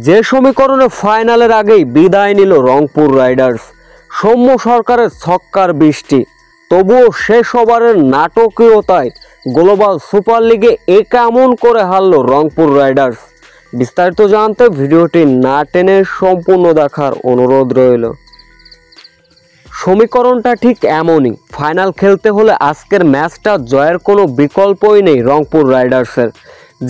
যে সমীকরণে ফাইনালের আগেই বিদায় নিল রংপুর রাইডার্স। সৌম্য সরকারের ছক্কার বৃষ্টি, তবুও শেষ ওভারের নাটকীয়তায় গ্লোবাল সুপার লিগে কেমন করে হারল রংপুর রাইডার্স। বিস্তারিত জানতে ভিডিওটি না টেনে সম্পূর্ণ দেখার অনুরোধ রইল। সমীকরণটা ঠিক এমনই, ফাইনাল খেলতে হলে আজকের ম্যাচটা জয়ের কোনো বিকল্পই নেই রংপুর রাইডার্সের।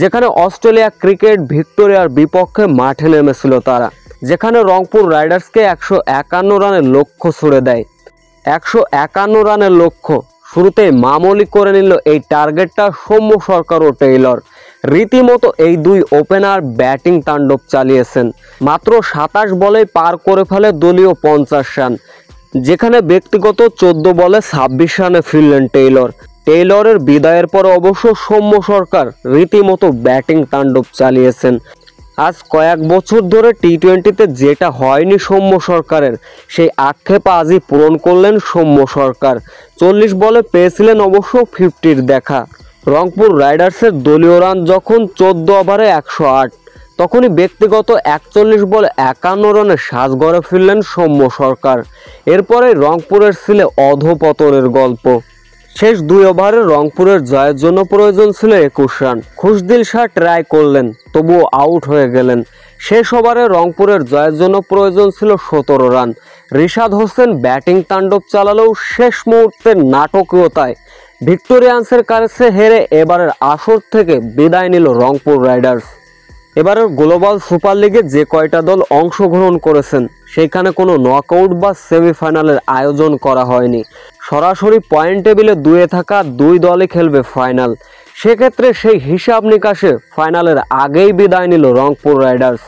যেখানে অস্ট্রেলিয়া ক্রিকেট ভিক্টোরিয়ার বিপক্ষে মাঠে নেমেছিল তারা, যেখানে রংপুর রাইডার্সকে 151 রানের লক্ষ্য ছুড়ে দেয়। 151 রানের লক্ষ্য শুরুতেই মামুলি করে নিল এই টার্গেটটা সৌম্য সরকার ও টেইলর। রীতিমতো এই দুই ওপেনার ব্যাটিং তাণ্ডব চালিয়েছেন। মাত্র 27 বলেই পার করে ফেলে দলীয় 50 রান, যেখানে ব্যক্তিগত 14 বলে 26 রানে ফিরলেন টেইলর। টেইলরের বিদায়ের পর অবশ্য সৌম্য সরকার রীতিমতো ব্যাটিং তাণ্ডব চালিয়েছেন। আজ কয়েক বছর ধরে টি-20তে যেটা হয়নি সৌম্য সরকারের, সেই আক্ষেপ আজই পূরণ করলেন সৌম্য সরকার। 40 বলে পেয়েছিলেন অবশ্য 50-র দেখা। রংপুর রাইডার্সের দলীয় রান যখন 14 ওভারে 108, তখনই ব্যক্তিগত 41 বলে 51 রানে সাজঘরে ফিরলেন সৌম্য সরকার। এরপরে রংপুরের ছিলে অধপতনের গল্প। শেষ 2 ওভারে রংপুরের জয়ের জন্য প্রয়োজন ছিল 21 রান। খুশদিল শাহ ট্রাই করলেন, তবুও আউট হয়ে গেলেন। শেষ ওভারে রংপুরের জয়ের জন্য প্রয়োজন ছিল 17 রান। রিশাদ হোসেন ব্যাটিং তাণ্ডব চালালেও শেষ মুহূর্তের নাটকীয়তায় ভিক্টোরিয়ান্সের কাছে হেরে এবারের আসর থেকে বিদায় নিল রংপুর রাইডার্স। এবারের গ্লোবাল সুপার লিগে যে কয়টা দল অংশগ্রহণ করেছেন, সেইখানে কোনো নকআউট বা সেমিফাইনালের আয়োজন করা হয়নি। সরাসরি পয়েন্ট টেবিলে 2-এ থাকা 2 দলই খেলবে ফাইনাল। সেক্ষেত্রে সেই হিসাব নিকাশে ফাইনালের আগেই বিদায় নিল রংপুর রাইডার্স।